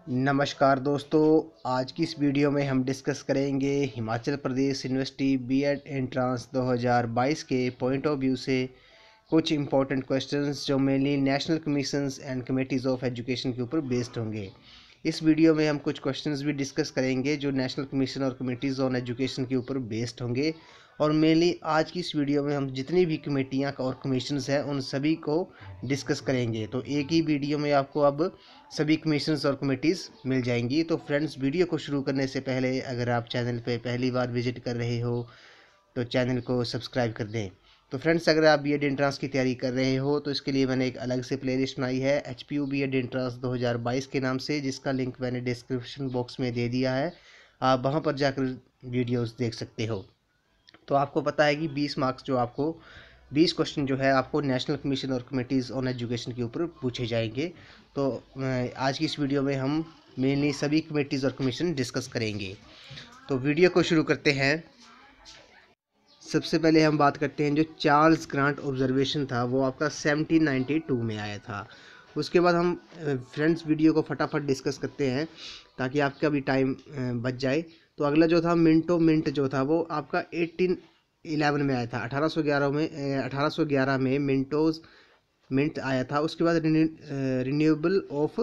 नमस्कार दोस्तों, आज की इस वीडियो में हम डिस्कस करेंगे Himachal Pradesh university BEd entrance 2022 के पॉइंट ऑफ व्यू से कुछ इंपॉर्टेंट क्वेश्चंस जो mainly national commissions and committees of education के ऊपर बेस्ड होंगे। इस वीडियो में हम कुछ क्वेश्चंस भी डिस्कस करेंगे जो नेशनल कमीशन और कमेटीज़ ऑन एजुकेशन के ऊपर बेस्ड होंगे। और मेनली आज की इस वीडियो में हम जितनी भी कमेटियाँ और कमीशंस हैं उन सभी को डिस्कस करेंगे। तो एक ही वीडियो में आपको अब सभी कमीशंस और कमेटीज़ मिल जाएंगी। तो फ्रेंड्स, वीडियो को शुरू करने से पहले अगर आप चैनल पे पहली बार विजिट कर रहे हो तो चैनल को सब्सक्राइब कर दें। तो फ्रेंड्स, अगर आप बीएड एंट्रांस की तैयारी कर रहे हो तो इसके लिए मैंने एक अलग से प्लेलिस्ट बनाई है एचपीयू बीएड एंट्रांस 2022 के नाम से, जिसका लिंक मैंने डिस्क्रिप्शन बॉक्स में दे दिया है। आप वहां पर जाकर वीडियोस देख सकते हो। तो आपको पता है कि 20 मार्क्स जो आपको 20 क्वेश्चन जो है आपको नेशनल कमीशन और कमेटीज़ ऑन एजुकेशन के ऊपर पूछे जाएंगे। तो आज की इस वीडियो में हम मेनली सभी कमेटीज़ और कमीशन डिस्कस करेंगे। तो वीडियो को शुरू करते हैं। सबसे पहले हम बात करते हैं जो चार्ल्स ग्रांट ऑब्जर्वेशन था वो आपका 1792 में आया था। उसके बाद हम फ्रेंड्स वीडियो को फटाफट डिस्कस करते हैं ताकि आपका भी टाइम बच जाए। तो अगला जो था मिंटो मिंट जो था वो आपका 1811 में आया था। 1811 में मिंटोज मिंट आया था। उसके बाद रिन्यूएबल ऑफ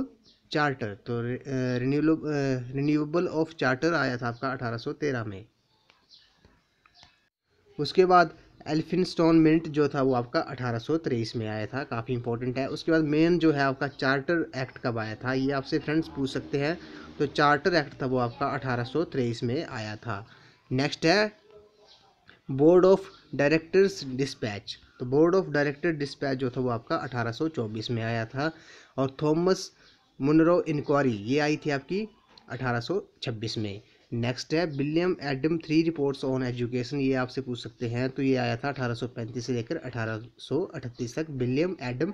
चार्टर, तो रिन्यूएबल ऑफ चार्टर आया था आपका 1813 में। उसके बाद एल्फिनस्टोन मिंट जो था वो आपका 1823 में आया था, काफ़ी इंपॉर्टेंट है। उसके बाद मेन जो है आपका चार्टर एक्ट कब आया था, ये आपसे फ्रेंड्स पूछ सकते हैं। तो चार्टर एक्ट था वो आपका 1823 में आया था। नेक्स्ट है बोर्ड ऑफ डायरेक्टर्स डिस्पैच। तो बोर्ड ऑफ डायरेक्टर डिस्पैच जो था वो आपका 1824 में आया था। और थॉमस मुनरो इंक्वायरी ये आई थी आपकी 1826 में। नेक्स्ट है William Adam three reports on education, ये आपसे पूछ सकते हैं। तो ये आया था 1835 से लेकर 1838 तक, William Adam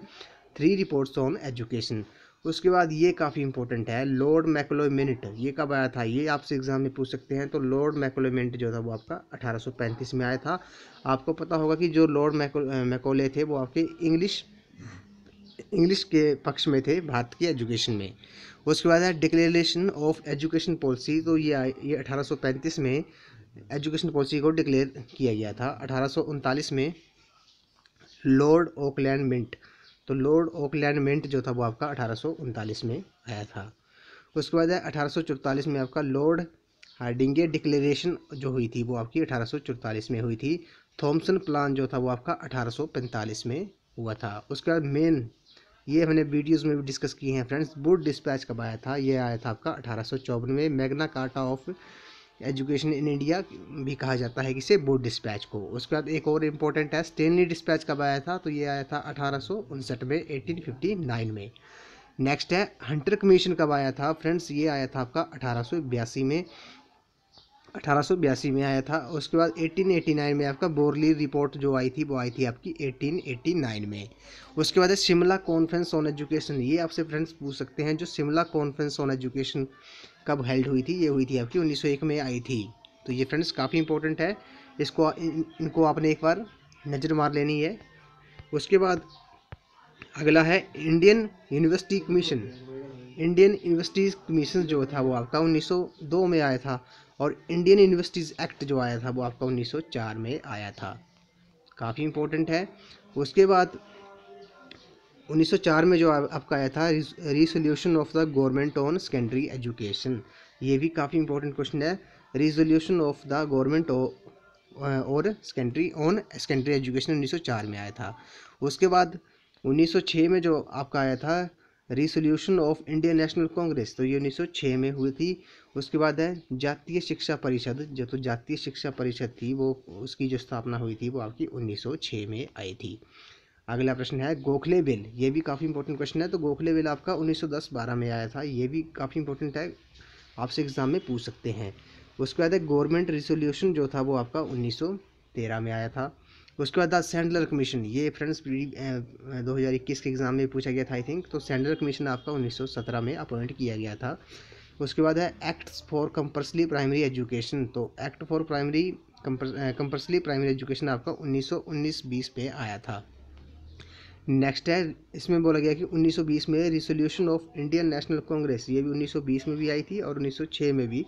three reports on education. उसके बाद ये काफ़ी इंपॉर्टेंट है लॉर्ड मैकलोई मिनट, ये कब आया था, ये आपसे एग्जाम में पूछ सकते हैं। तो लॉर्ड मैकलोई मिनट जो था वो आपका 1835 में आया था। आपको पता होगा कि जो लॉर्ड मैकोले थे वो आपके इंग्लिश के पक्ष में थे भारत की एजुकेशन में। उसके बाद है डिक्लेरेशन ऑफ एजुकेशन पॉलिसी, तो ये 1835 में एजुकेशन पॉलिसी को डिक्लेयर किया गया था। 1839 में लॉर्ड ओकलैंड मिंट, तो लॉर्ड ओकलैंड मिंट जो था वो आपका 1839 में आया था। उसके बाद है 1844 में आपका लॉर्ड हार्डिंगे डिक्लेरेशन जो हुई थी वो आपकी 1844 में हुई थी। थॉमसन प्लान जो था वो आपका 1845 में हुआ था। उसके बाद मेन ये हमने वीडियोस में भी डिस्कस किए हैं फ्रेंड्स, वुड डिस्पैच कब आया था, ये आया था आपका 1854 में। Magna carta of education in India भी कहा जाता है किसे, वुड डिस्पैच को। उसके बाद एक और इम्पोर्टेंट है स्टेनली डिस्पैच कब आया था, तो ये आया था 1859 में, 1859 में। नेक्स्ट है हंटर कमीशन कब आया था फ्रेंड्स, ये आया था आपका 1882 में, 1882 में आया था। उसके बाद 1889 में आपका बोरली रिपोर्ट जो आई थी वो आई थी आपकी 1889 में। उसके बाद है शिमला कॉन्फ्रेंस ऑन एजुकेशन, ये आपसे फ्रेंड्स पूछ सकते हैं जो शिमला कॉन्फ्रेंस ऑन एजुकेशन कब हेल्ड हुई थी, ये हुई थी आपकी 1901 में आई थी। तो ये फ्रेंड्स काफ़ी इंपॉर्टेंट है, इनको आपने एक बार नज़र मार लेनी है। उसके बाद अगला है Indian university commission. Indian universities commission जो था वो आपका 1902 में आया था। और इंडियन यूनिवर्सिटीज़ एक्ट जो आया था वो आपका 1904 में आया था, काफ़ी इंपॉर्टेंट है। उसके बाद 1904 में जो आपका आया था resolution of the government on secondary education, ये भी काफ़ी इंपॉर्टेंट क्वेश्चन है। रिजोल्यूशन ऑफ द गवर्नमेंट और सेकेंडरी एजुकेशन 1904 में आया था। उसके बाद 1906 में जो आपका आया था resolution of Indian national Congress, तो ये 1906 में हुई थी। उसके बाद है जातीय शिक्षा परिषद, जो तो जातीय शिक्षा परिषद थी वो उसकी जो स्थापना हुई थी वो आपकी 1906 में आई थी। अगला प्रश्न है गोखले बिल, ये भी काफ़ी इंपॉर्टेंट क्वेश्चन है। तो गोखले बिल आपका 1910-12 में आया था, ये भी काफ़ी इंपॉर्टेंट है, आपसे एग्जाम में पूछ सकते हैं। उसके बाद है गवर्नमेंट रिसोल्यूशन जो था वो आपका 1913 में आया था। उसके बाद सैंडलर कमीशन, ये फ्रेंड्स 2021 के एग्ज़ाम में पूछा गया था आई थिंक। तो सैंडलर कमीशन आपका 1917 में अपॉइंट किया गया था। उसके बाद है acts for compulsory primary education, तो act for compulsory primary education आपका 1919-20 पे आया था। नेक्स्ट है, इसमें बोला गया कि 1920 में resolution of Indian national Congress, ये भी 1920 में भी आई थी और 1906 में भी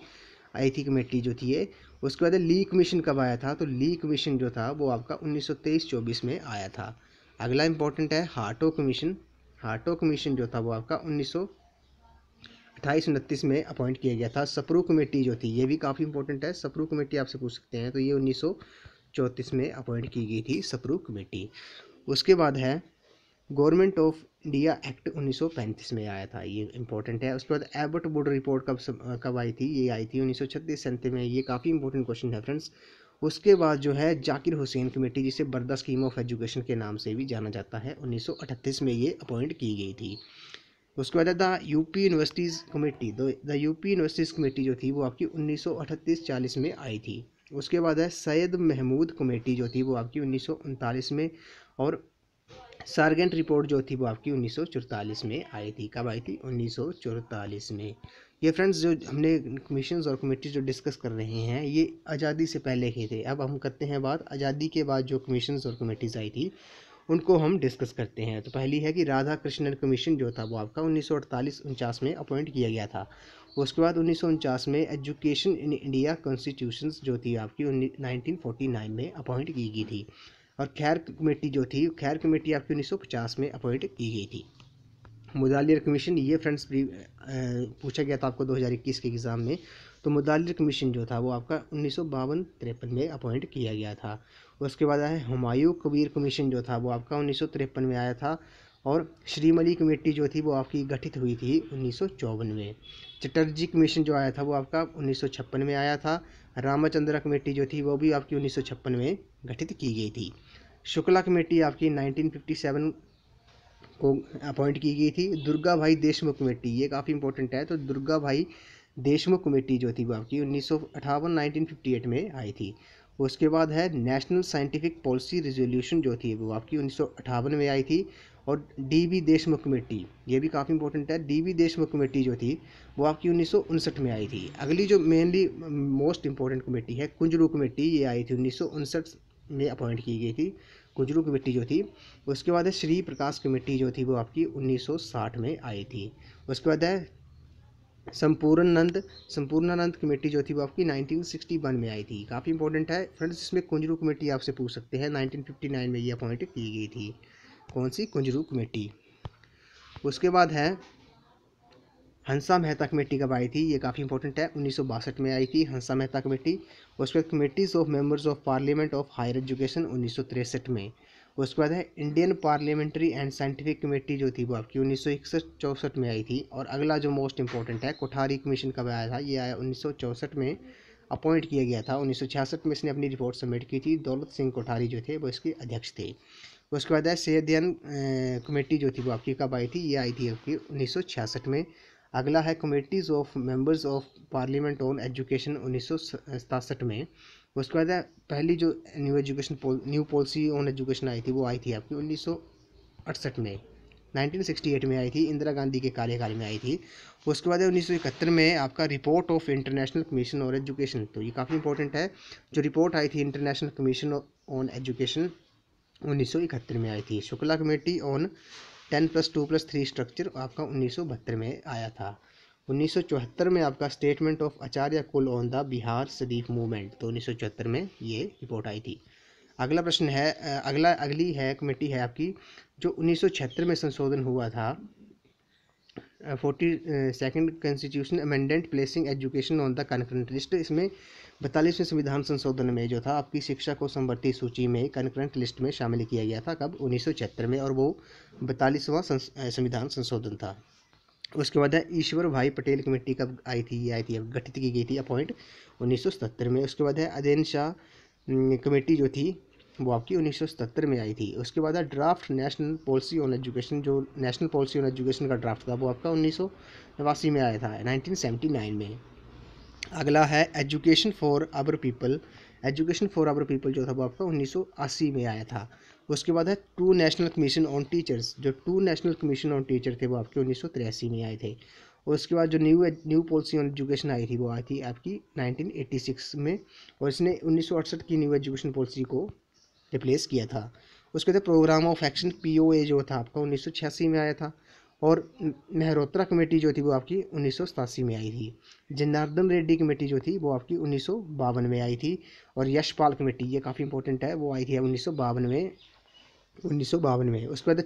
आई थी कमेटी जो थी ये। उसके बाद ली कमीशन कब आया था, तो ली कमीशन जो था वो आपका 1923-24 में आया था। अगला इंपॉर्टेंट है हार्टो कमीशन। हार्टो कमीशन जो था वो आपका 1928-29 में अपॉइंट किया गया था। सप्रू कमेटी जो थी ये भी काफ़ी इंपॉर्टेंट है, सप्रू कमेटी आपसे पूछ सकते हैं, तो ये 1934 में अपॉइंट की गई थी सप्रू कमेटी। उसके बाद है गवर्नमेंट ऑफ इंडिया एक्ट 1935 में आया था, ये इंपॉर्टेंट है। उसके बाद एबट वुड रिपोर्ट कब आई थी, ये आई थी 1936-37 में, ये काफ़ी इंपॉर्टेंट क्वेश्चन है फ्रेंड्स। उसके बाद जो है जाकिर हुसैन कमेटी, जिसे बर्दा स्कीम ऑफ एजुकेशन के नाम से भी जाना जाता है, 1938 में ये अपॉइंट की गई थी। उसके बाद the UP universities committee, the UP universities committee जो थी वो आपकी 1938-40 में आई थी। उसके बाद है सैयद महमूद कमेटी जो थी वो आपकी 1939 में, और सार्जेंट रिपोर्ट जो थी वो आपकी 1944 में आई थी। कब आई थी, 1944 में। ये फ्रेंड्स जो हमने कमीशंस और कमेटीज जो डिस्कस कर रहे हैं ये आज़ादी से पहले के थे। अब हम करते हैं बात आज़ादी के बाद जो कमीशंस और कमेटीज़ आई थी उनको हम डिस्कस करते हैं। तो पहली है कि राधा कृष्णन कमीशन जो था वो आपका 1948-49 में अपॉइंट किया गया था। उसके बाद 1949 में एजुकेशन इन इंडिया कॉन्स्टिट्यूशंस जो थी आपकी 1949 में अपॉइंट की गई थी। और खैर कमेटी जो थी, खैर कमेटी आपकी 1950 में अपॉइंट की गई थी। मुदालिर कमीशन, ये फ्रेंड्स पूछा गया था आपको 2021 के एग्ज़ाम में। तो मुदालिर कमीशन जो था वो आपका 1952-53 में अपॉइंट किया गया था। उसके बाद है हुमायूं कबीर कमीशन जो था वो आपका 1953 में आया था। और श्रीमली कमेटी जो थी वो आपकी गठित हुई थी 1954 में। चटर्जी कमीशन जो आया था वो आपका 1956 में आया था। रामचंद्र कमेटी जो थी वो भी आपकी 1956 में गठित की गई थी। शुक्ला कमेटी आपकी 1957 को अपॉइंट की गई थी। दुर्गा भाई देशमुख कमेटी, ये काफ़ी इंपॉर्टेंट है, तो दुर्गा भाई देशमुख कमेटी जो थी वो आपकी 1958 में आई थी। उसके बाद है नेशनल साइंटिफिक पॉलिसी रिजोल्यूशन जो थी वो आपकी 1958 में आई थी। और डी.बी. देशमुख कमेटी, ये भी काफ़ी इंपॉर्टेंट है, डी.बी. देशमुख कमेटी जो थी वो आपकी 1959 में आई थी। अगली जो मेनली मोस्ट इंपॉर्टेंट कमेटी है कुंजरू कमेटी, ये आई थी 1959 में अपॉइंट की गई थी कुंजरू कमेटी जो थी। उसके बाद है श्री प्रकाश कमेटी जो थी वो आपकी 1960 में आई थी। उसके बाद है संपूर्णानंद कमेटी जो थी वो आपकी 1961 में आई थी। काफ़ी इंपॉर्टेंट है फ्रेंड्स, इसमें कुंजरू कमेटी आपसे पूछ सकते हैं, 1959 में ये अपॉइंट की गई थी। कौन सी, कुंजरू कमेटी। उसके बाद है हंसा मेहता कमेटी कब आई थी, ये काफ़ी इंपॉर्टेंट है, 1962 में आई थी हंसा मेहता कमेटी। उसके बाद committees of members of parliament of higher education 1963 में। उसके बाद है Indian parliamentary and scientific committee जो थी वो आपकी 1961-64 में आई थी। और अगला जो मोस्ट इंपॉर्टेंट है कोठारी कमीशन कब आया था, ये आया 1964 में अपॉइंट किया गया था। 1966 में इसने अपनी रिपोर्ट सबमिट की थी, दौलत सिंह कोठारी जो थे वो इसके अध्यक्ष थे। उसके बाद है सेयदियन कमेटी जो थी वो आपकी कब आई थी, ये आई थी आपकी 1966 में। अगला है committees of members of parliament on education 1967 में। उसके बाद है पहली जो new policy on education I थी वो आई थी आपकी 1968 में, 1968 में आई थी, इंदिरा गांधी के कार्यकाल में आई थी। उसके बाद 1971 में आपका report of international commission on education, तो ये काफ़ी इंपॉर्टेंट है, जो रिपोर्ट आई थी इंटरनेशनल कमीशन ऑन एजुकेशन 1971 में आई थी। शुक्ला कमेटी ऑन 10+2+3 स्ट्रक्चर आपका 1972 में आया था। 1974 में आपका स्टेटमेंट ऑफ आचार्य कुल on the Bihar Sharif movement, तो 1974 में ये रिपोर्ट आई थी। अगला प्रश्न है, अगली है कमेटी है आपकी जो 1976 में संशोधन हुआ था, 42nd constitution amendment placing education on the concurrent list. इसमें 42वें संविधान संशोधन में जो था आपकी शिक्षा को समवर्ती सूची में कनकरेंट लिस्ट में शामिल किया गया था, कब, 1976 में, और वो 42वां संविधान संशोधन था। उसके बाद है ईश्वर भाई पटेल कमेटी कब आई थी, ये आई थी गठित की गई थी अपॉइंट 1977 में। उसके बाद है अदेन शाह कमेटी जो थी वो आपकी 1977 में आई थी। उसके बाद है draft national policy on education, जो नेशनल पॉलिसी ऑन एजुकेशन का ड्राफ्ट था वो आपका 1989 में आया था, 1979 में। अगला है education for our people, education for our people जो था वो आपका 1980 में आया था। उसके बाद है two national commission on teachers, जो two national commission on teacher थे वो आपके 1983 में आए थे। और उसके बाद जो new policy on education I थी वो आई थी आपकी 1986 में, और इसने 1968 की न्यू एजुकेशन पॉलिसी को रिप्लेस किया था। उसके बाद प्रोग्राम ऑफ एक्शन POA जो था आपका 1986 में आया था। और मेहरोत्रा कमेटी जो थी वो आपकी 1987 में आई थी। जनार्दन रेड्डी कमेटी जो थी वो आपकी 1952 में आई थी। और यशपाल कमेटी, ये काफ़ी इंपॉर्टेंट है, वो आई थी 1952 में। उसके बाद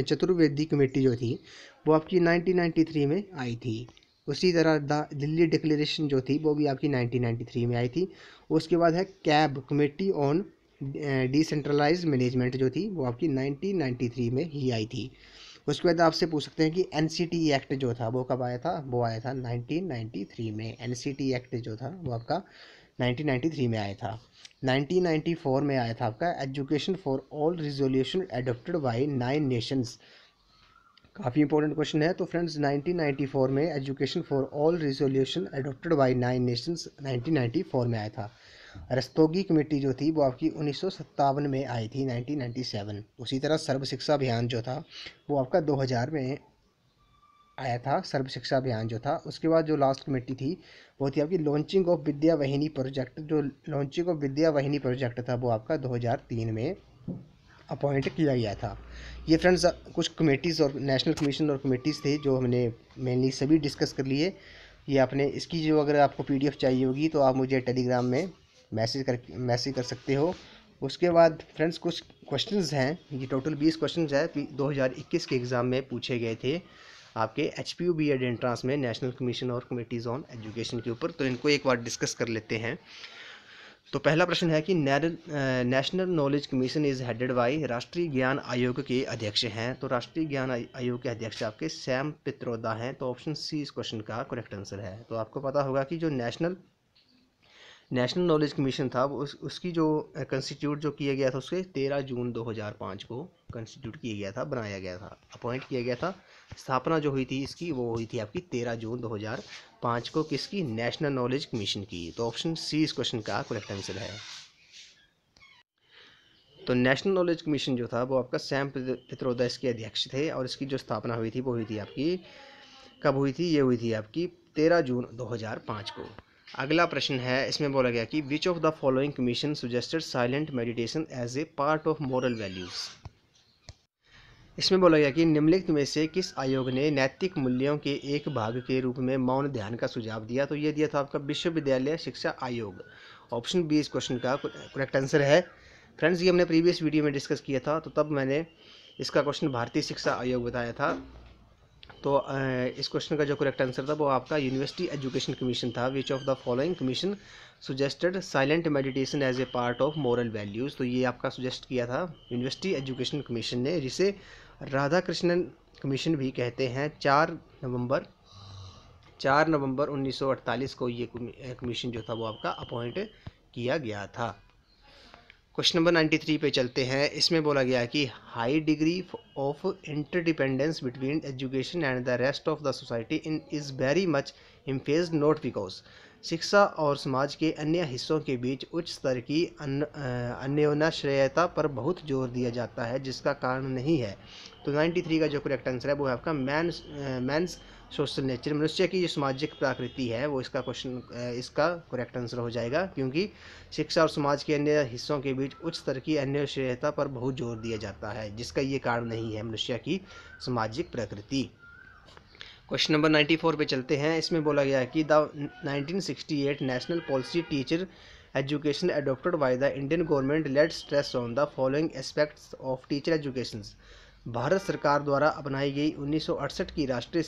चतुर्वेदी कमेटी जो थी वो आपकी 1993 में आई थी। उसी तरह दिल्ली डिक्लेरेशन जो थी वो भी आपकी 1993 में आई थी। उसके बाद है CABE committee on decentralised management जो थी वो आपकी 1993 में ही आई थी। उसके बाद आपसे पूछ सकते हैं कि NCT एक्ट जो था वो कब आया था, वो आया था 1993 में। NCT एक्ट जो था वो आपका 1993 में आया था। 1994 में आया था आपका education for all resolution adopted by 9 nations. काफ़ी इंपॉर्टेंट क्वेश्चन है। तो फ्रेंड्स 1994 में education for all resolution adopted by 9 nations 1994 में आया था। रस्तोगी कमेटी जो थी वो आपकी 1957 में आई थी, 1997। उसी तरह सर्व शिक्षा अभियान जो था वो आपका 2000 में आया था, सर्व शिक्षा अभियान जो था। उसके बाद जो लास्ट कमेटी थी वो थी आपकी लॉन्चिंग ऑफ विद्या वाहिनी प्रोजेक्ट। जो लॉन्चिंग ऑफ विद्या वाहिनी प्रोजेक्ट था वो आपका 2003 में अपॉइंट किया गया था। ये फ्रेंड्स कुछ कमेटीज़ और नेशनल कमीशन और कमेटीज़ थे जो हमने मेनली सभी डिस्कस कर लिए। ये आपने इसकी जो अगर आपको PDF चाहिए होगी तो आप मुझे टेलीग्राम में मैसेज कर सकते हो। उसके बाद फ्रेंड्स कुछ क्वेश्चंस हैं, ये टोटल 20 क्वेश्चंस है 2021 के एग्ज़ाम में पूछे गए थे आपके HPU BEd एंट्रांस में नेशनल कमीशन और कमेटीज़ ऑन एजुकेशन के ऊपर। तो इनको एक बार डिस्कस कर लेते हैं। तो पहला प्रश्न है कि national knowledge commission is headed by, राष्ट्रीय ज्ञान आयोग के अध्यक्ष हैं। तो राष्ट्रीय ज्ञान आयोग के अध्यक्ष आपके सैम पित्रोदा हैं। तो ऑप्शन C इस क्वेश्चन का करेक्ट आंसर है। तो आपको पता होगा कि जो नेशनल नॉलेज कमीशन था वो उसकी जो कंस्टिट्यूट जो किया गया था उसके 13 जून 2005 को कंस्टिट्यूट किया गया था, बनाया गया था, अपॉइंट किया गया था। स्थापना जो हुई थी इसकी वो हुई थी आपकी 13 जून 2005 को, किसकी, नेशनल नॉलेज कमीशन की। तो ऑप्शन C इस क्वेश्चन का करेक्ट आंसर है। तो नेशनल नॉलेज कमीशन जो था वो आपका सैम पित्रोदा इसके अध्यक्ष थे और इसकी जो स्थापना हुई थी वो हुई थी आपकी, कब हुई थी, ये हुई थी आपकी 13 जून 2005 को। अगला प्रश्न है, इसमें बोला गया कि which of the following commission suggested silent meditation as a part of moral values. इसमें बोला गया कि निम्नलिखित में से किस आयोग ने नैतिक मूल्यों के एक भाग के रूप में मौन ध्यान का सुझाव दिया। तो ये दिया था आपका विश्वविद्यालय शिक्षा आयोग। ऑप्शन B इस क्वेश्चन का करेक्ट आंसर है। फ्रेंड्स ये हमने प्रीवियस वीडियो में डिस्कस किया था, तो तब मैंने इसका क्वेश्चन भारतीय शिक्षा आयोग बताया था। तो इस क्वेश्चन का जो करेक्ट आंसर था वो आपका यूनिवर्सिटी एजुकेशन कमीशन था। Which of the following commission suggested silent meditation as a part of moral values. तो ये आपका सुजेस्ट किया था यूनिवर्सिटी एजुकेशन कमीशन ने, जिसे राधा कृष्णन कमीशन भी कहते हैं। 4 नवंबर 1948 को ये कमीशन जो था वो आपका अपॉइंट किया गया था। क्वेश्चन नंबर 93 पे चलते हैं। इसमें बोला गया कि high degree of interdependence between education and the rest of the society in is very much emphasised not because. शिक्षा और समाज के अन्य हिस्सों के बीच उच्च स्तर की अन्योन्याश्रयता पर बहुत जोर दिया जाता है, जिसका कारण नहीं है। तो 93 का जो करेक्ट आंसर है वो है आपका मैंस सोशल नेचर, मनुष्य की जो सामाजिक प्रकृति है वो इसका करेक्ट आंसर हो जाएगा, क्योंकि शिक्षा और समाज के अन्य हिस्सों के बीच उच्च स्तर की अन्योन्याश्रयता पर बहुत जोर दिया जाता है, जिसका ये कारण नहीं है मनुष्य की सामाजिक प्रकृति। क्वेश्चन नंबर 94 पे चलते हैं। इसमें बोला गया है कि the 1968 national policy teacher education adopted by the Indian government laid stress on the following aspects of teacher education. Bharat सरकार द्वारा अपनाई गई 1968 की राष्ट्रीय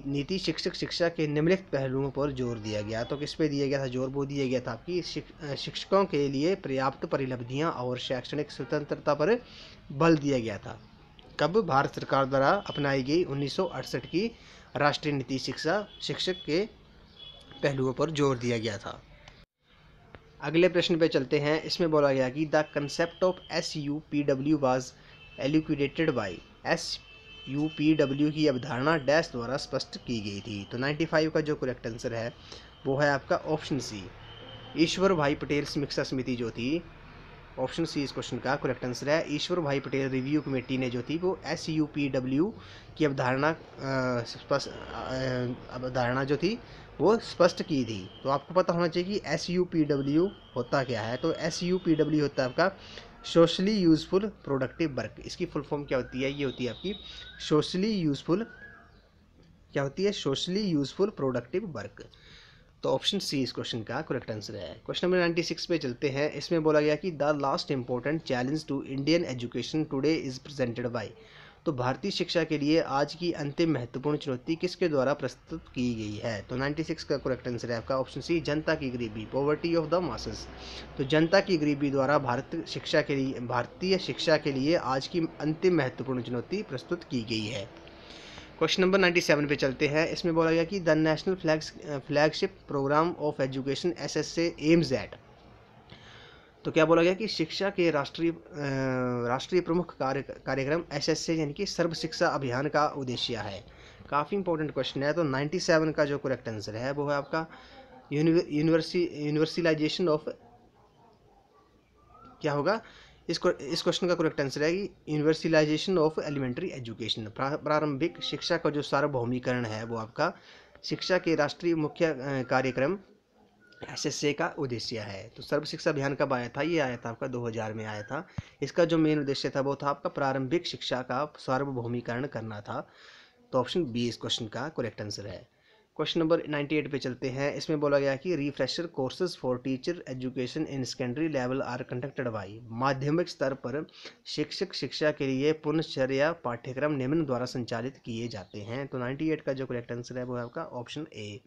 नीति शिक्षक शिक्षा के निम्नलिखित पहलुओं पर जोर दिया गया। तो किस पे दिया गया था जोर? वो दिया गया था आपकी शिक्षकों के लिए पर्याप्त परिलब्धियां और शैक्षणिक स्वतंत्रता पर बल दिया गया था। कब? भारत सरकार द्वारा अपनाई गई 1968 की राष्ट्रीय नीति शिक्षक के पहलुओं पर जोर दिया गया था। अगले प्रश्न पे चलते हैं। इसमें बोला गया कि the concept of SUPW was elucidated by. SUPW की अवधारणा डैश द्वारा स्पष्ट की गई थी। तो 95 का जो करेक्ट आंसर है वो है आपका ऑप्शन C, ईश्वर भाई पटेल समीक्षा समिति जो थी। ऑप्शन C इस क्वेश्चन का करेक्ट आंसर है। ईश्वर भाई पटेल रिव्यू कमेटी ने जो थी वो SUPW की अवधारणा जो थी वो स्पष्ट की थी। तो आपको पता होना चाहिए कि SUPW होता क्या है। तो SUPW होता है आपका सोशली यूजफुल प्रोडक्टिव वर्क, इसकी फुल फॉर्म क्या होती है? ये होती है आपकी सोशली यूजफुल, क्या होती है? Socially useful productive work. तो ऑप्शन सी इस क्वेश्चन का करेक्ट आंसर है। क्वेश्चन नंबर 96 पे चलते हैं। इसमें बोला गया कि the last important challenge to Indian education today is presented by. तो भारतीय शिक्षा के लिए आज की अंतिम महत्वपूर्ण चुनौती किसके द्वारा प्रस्तुत की गई है? तो 96 का करेक्ट आंसर है आपका ऑप्शन सी, जनता की गरीबी, पॉवर्टी ऑफ द मासेस। तो जनता की गरीबी द्वारा भारतीय शिक्षा के लिए आज की अंतिम महत्वपूर्ण चुनौती प्रस्तुत की गई है। क्वेश्चन नंबर 97 पे चलते हैं। इसमें बोला गया कि the national flagship programme of education SSA aims at. तो क्या बोला गया कि शिक्षा के राष्ट्रीय प्रमुख कार्यक्रम SSA यानी कि सर्व शिक्षा अभियान का उद्देश्य है। काफ़ी इंपॉर्टेंट क्वेश्चन है। तो 97 का जो करेक्ट आंसर है वो है आपका यूनिवर्सलाइजेशन ऑफ, क्या होगा? इस क्वेश्चन का करेक्ट आंसर है कि यूनिवर्सलाइजेशन ऑफ एलिमेंट्री एजुकेशन। प्रारंभिक शिक्षा का जो सार्वभौमिकरण है वो आपका शिक्षा के राष्ट्रीय मुख्य कार्यक्रम SSA का उद्देश्य है। तो सर्व शिक्षा अभियान कब आया था? ये आया था आपका 2000 में आया था। इसका जो मेन उद्देश्य था वो था आपका प्रारंभिक शिक्षा का सार्वभौमिकरण करना था। तो ऑप्शन बी इस क्वेश्चन का करेक्ट आंसर है। क्वेश्चन नंबर 98 पे चलते हैं। इसमें बोला गया कि refresher courses for teacher education in secondary level are conducted by. माध्यमिक स्तर पर शिक्षक शिक्षा के लिए पुनश्चर्या पाठ्यक्रम निम्न द्वारा संचालित किए जाते हैं। तो 98 का जो करेक्ट आंसर है वो है आपका ऑप्शन ए।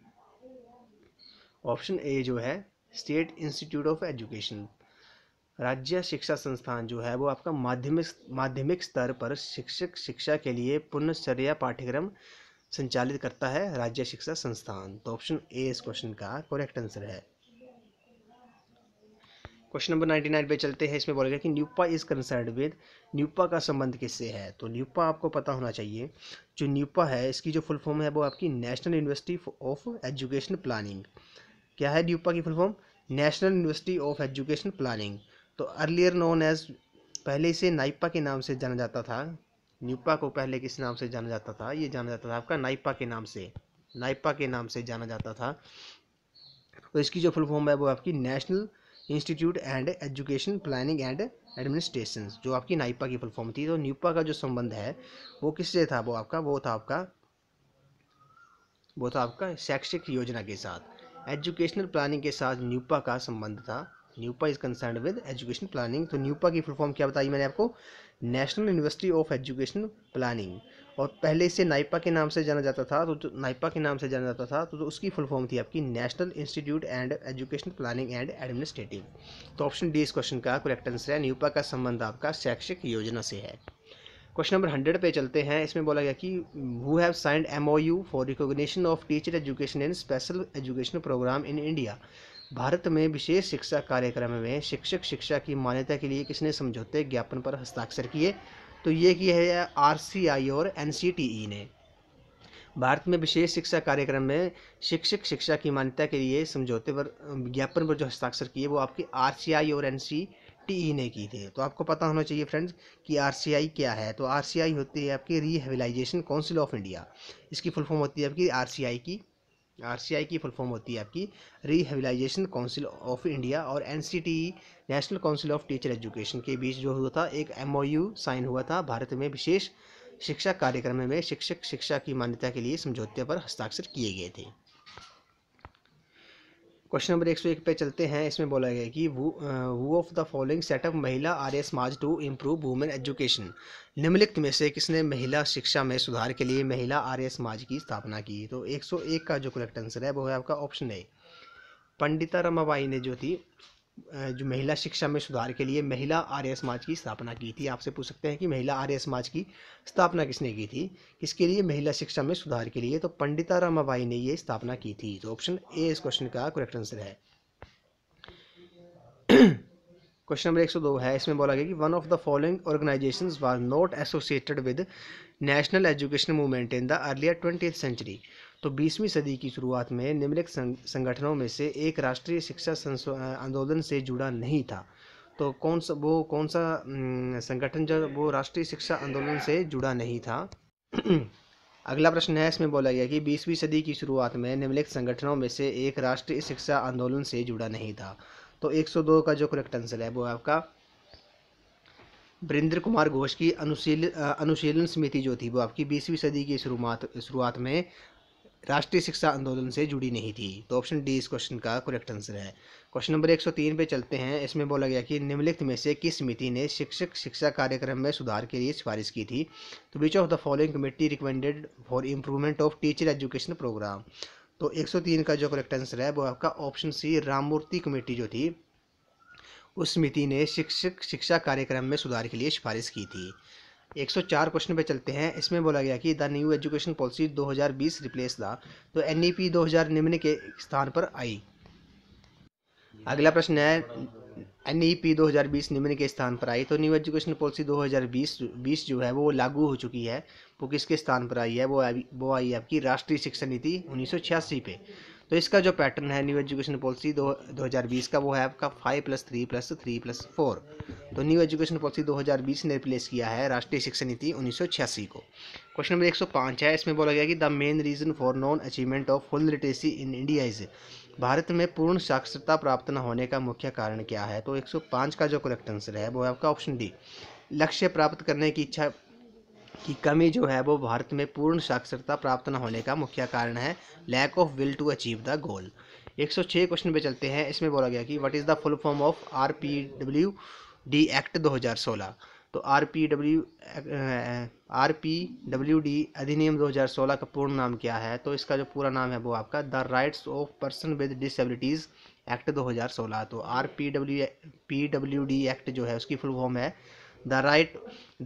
ऑप्शन ए जो है स्टेट इंस्टीट्यूट ऑफ एजुकेशन, राज्य शिक्षा संस्थान जो है वो आपका माध्यमिक स्तर पर शिक्षक शिक्षा के लिए पुनश्चर्या पाठ्यक्रम संचालित करता है राज्य शिक्षा संस्थान। तो ऑप्शन ए इस क्वेश्चन का करेक्ट आंसर है। क्वेश्चन नंबर 99 पे चलते हैं। इसमें बोला गया कि NUEPA is concerned with. NUEPA का संबंध किससे है? तो न्यूपा आपको पता होना चाहिए। जो न्यूपा है इसकी जो फुल फॉर्म है वो आपकी national university of education planning. क्या है न्यूपा की full form? National university of education planning. तो अर्लियर नोन एज, पहले इसे नाइपा के नाम से जाना जाता था। न्यूपा को पहले किस नाम से जाना जाता था? ये जाना जाता था आपका नाइपा के नाम से, नाइपा के नाम से जाना जाता था। तो इसकी जो फुल फॉर्म है वो आपकी national institute and education planning and administration, जो आपकी नाइपा की फुल फॉर्म थी। तो न्यूपा का जो संबंध है वो किससे था? वो था आपका शैक्षिक योजना के साथ, एजुकेशनल प्लानिंग के साथ न्यूपा का संबंध था। NUEPA is concerned with education planning. तो न्यूपा की फुल फॉर्म क्या बताई मैंने आपको? National university of education planning. और पहले इसे नाइपा के नाम से जाना जाता था। तो नाइपा के नाम से जाना जाता था तो उसकी फुल फॉर्म थी आपकी national institute and education planning and administrative. तो ऑप्शन डी इस क्वेश्चन का करेक्ट आंसर है। न्यूपा का संबंध आपका शैक्षिक योजना से है। क्वेश्चन नंबर 100 पे चलते हैं। इसमें बोला गया कि who have signed MOU for recognition of teacher education in special education programme in India. Bharat में विशेष शिक्षा कार्यक्रम में शिक्षक शिक्षा की मान्यता के लिए किसने समझौते ज्ञापन पर हस्ताक्षर किए? तो ये किया है RCI और NCTE ने। भारत में विशेष शिक्षा कार्यक्रम में शिक्षक शिक्षा की मान्यता के लिए समझौते पर ज्ञापन पर जो हस्ताक्षर किए वो आपके RCI और NCTE ने की थे। तो आपको पता होना चाहिए फ्रेंड्स कि RCI क्या है। तो RCI होती है आपकी रिहेबिलाइजेशन काउंसिल ऑफ इंडिया। इसकी फुल फॉर्म होती है आपकी RCI की फुल फॉर्म होती है आपकी रिहेबिलाइजेशन काउंसिल ऑफ इंडिया। और NCTE national council of teacher education के बीच जो हुआ था एक MOU साइन हुआ था भारत में विशेष शिक्षा कार्यक्रम में शिक्षक शिक्षा की मान्यता के लिए समझौते पर हस्ताक्षर किए गए थे। क्वेश्चन नंबर 101 पे चलते हैं। इसमें बोला गया कि who of the following setup महिला Arya Samaj to improve women education. निम्नलिखित में से किसने महिला शिक्षा में सुधार के लिए महिला आर्य समाज की स्थापना की? तो 101 का जो करेक्ट आंसर है वो है आपका ऑप्शन ए। पंडिता रमाबाई ने जो महिला शिक्षा में सुधार के लिए महिला आर्य समाज की स्थापना की थी। आपसे पूछ सकते हैं कि महिला आर्य समाज की स्थापना किसने की थी, किसके लिए? महिला शिक्षा में सुधार के लिए। तो पंडिता रमाबाई ने ये स्थापना की थी। तो ऑप्शन ए इस क्वेश्चन का करेक्ट आंसर है। क्वेश्चन नंबर 102 है। इसमें बोला गया कि one of the following organisations was not associated with national education movement in the earlier 20th century. तो 20वीं सदी की शुरुआत में निम्नलिखित संगठनों में से एक राष्ट्रीय शिक्षा आंदोलन से जुड़ा नहीं था। तो कौन सा संगठन जो वो राष्ट्रीय शिक्षा आंदोलन से जुड़ा नहीं था? अगला प्रश्न है। इसमें बोला गया कि 20वीं सदी की शुरुआत में निम्नलिखित संगठनों में से एक राष्ट्रीय शिक्षा आंदोलन से जुड़ा नहीं था। तो 102 का जो करेक्ट आंसर है वो आपका वरिंदर कुमार घोष की अनुशीलन समिति जो थी वो आपकी 20वीं सदी की शुरुआत में राष्ट्रीय शिक्षा आंदोलन से जुड़ी नहीं थी। तो ऑप्शन डी इस क्वेश्चन का करेक्ट आंसर है। क्वेश्चन नंबर 103 पे चलते हैं। इसमें बोला गया कि निम्नलिखित में से किस समिति ने शिक्षक शिक्षा कार्यक्रम में सुधार के लिए सिफारिश की थी। तो which of the following committee recommended for improvement of teacher education programme. तो 103 का जो करेक्ट आंसर है वो आपका ऑप्शन सी राममूर्ति कमेटी जो थी उस समिति ने शिक्षक शिक्षा कार्यक्रम में सुधार के लिए सिफारिश की थी। 104 क्वेश्चन पे चलते हैं। इसमें बोला गया कि the new education policy 2020 replace the, तो NEP 2000 निम्न के स्थान पर आई। अगला प्रश्न है NEP 2020 निम्न के स्थान पर आई। तो न्यू एजुकेशन पॉलिसी 2020 जो है वो लागू हो चुकी है, वो किसके स्थान पर आई है, वो आई आपकी राष्ट्रीय शिक्षा नीति 1986 पे। तो इसका जो पैटर्न है न्यू एजुकेशन पॉलिसी 2020 का वो है आपका 5+3+3+4। तो न्यू एजुकेशन पॉलिसी 2020 ने रिप्लेस किया है राष्ट्रीय शिक्षा नीति 1986 को। क्वेश्चन नंबर 105 है। इसमें बोला गया कि the main reason for non achievement of full literacy in India is, Bharat में पूर्ण साक्षरता प्राप्त न होने का मुख्य कारण क्या है। तो 105 का जो करेक्ट आंसर है वो है आपका ऑप्शन डी, लक्ष्य प्राप्त करने की इच्छा की कमी जो है वो भारत में पूर्ण साक्षरता प्राप्त न होने का मुख्य कारण है, lack of will to achieve the goal. 106 question पे चलते हैं। इसमें बोला गया कि what is the full form of RPWD act 2016। तो RPWD अधिनियम 2016 का पूर्ण नाम क्या है। तो इसका जो पूरा नाम है वो आपका the rights of person with disabilities act 2016। तो RPWD एक्ट जो है उसकी फुल फॉर्म है the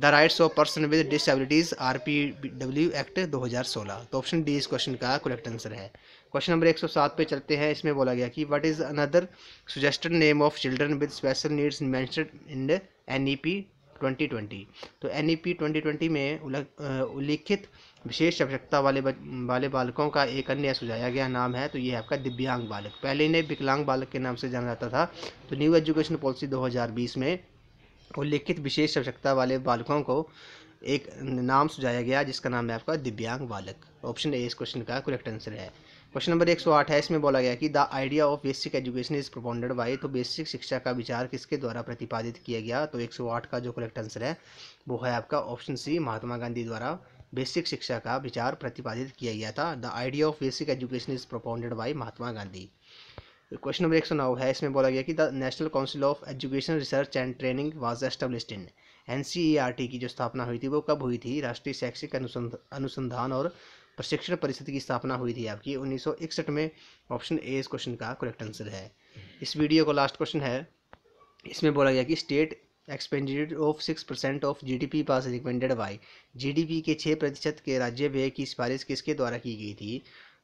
rights of person with disabilities RPW act 2016। तो ऑप्शन डी इस क्वेश्चन का करेक्ट आंसर है। क्वेश्चन नंबर 107 पे चलते हैं। इसमें बोला गया कि what is another suggested name of children with special needs mentioned in NEP 2020। तो NEP 2020 में उल्लिखित विशेष आवश्यकता वाले बालकों का एक अन्य सुझाया गया नाम है, तो ये है आपका दिव्यांग बालक। पहले इन्हें विकलांग बालक के नाम से जाना जाता था। तो न्यू एजुकेशन पॉलिसी 2020 में उल्लिखित विशेष आवश्यकता वाले बालकों को एक नाम सुझाया गया जिसका नाम है आपका दिव्यांग बालक। ऑप्शन ए इस क्वेश्चन का करेक्ट आंसर है। क्वेश्चन नंबर 108 है। इसमें बोला गया कि the idea of basic education is propounded by. तो बेसिक शिक्षा का विचार किसके द्वारा प्रतिपादित किया गया। तो 108 का जो करेक्ट आंसर है वो है आपका ऑप्शन सी, महात्मा गांधी द्वारा बेसिक शिक्षा का विचार प्रतिपादित किया गया था। The idea of basic education is propounded by Mahatma Gandhi. Question number 109 है। इसमें बोला गया कि the national council of education research and training was established in. NCERT की जो स्थापना हुई थी वो कब हुई थी। राष्ट्रीय शैक्षिक अनुसंधान और प्रशिक्षण परिषद की स्थापना हुई थी आपकी 1961 में। ऑप्शन ए इस क्वेश्चन का करेक्ट आंसर है। इस वीडियो का लास्ट क्वेश्चन है। इसमें बोला गया कि state expenditure of 6% of GDP pass recommended by. GDP के 6% के राज्य व्यय की सिफारिश किसके द्वारा की गई थी।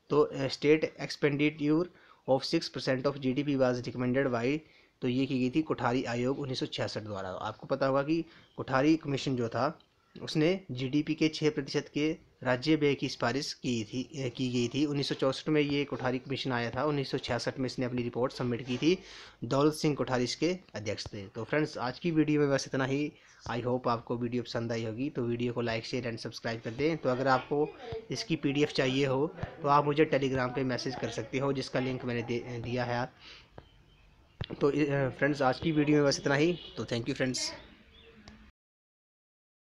तो state expenditure of 6% of GDP was recommended by, तो ये की गई थी कोठारी आयोग 1966 द्वारा। आपको पता होगा कि कोठारी कमीशन जो था उसने GDP के 6% के राज्य व्यय की सिफारिश की गई थी। 1964 में ये कोठारी कमीशन आया था। 1966 में इसने अपनी रिपोर्ट सबमिट की थी। दौलत सिंह कोठारी इसके अध्यक्ष थे। तो फ्रेंड्स आज की वीडियो में बस इतना ही। आई होप आपको वीडियो पसंद आई होगी। तो वीडियो को लाइक शेयर एंड सब्सक्राइब कर दें। तो अगर आपको इसकी PDF चाहिए हो तो आप मुझे टेलीग्राम पे मैसेज कर सकते हो जिसका लिंक मैंने दिया है। तो फ्रेंड्स आज की वीडियो में बस इतना ही। तो थैंक यू फ्रेंड्स।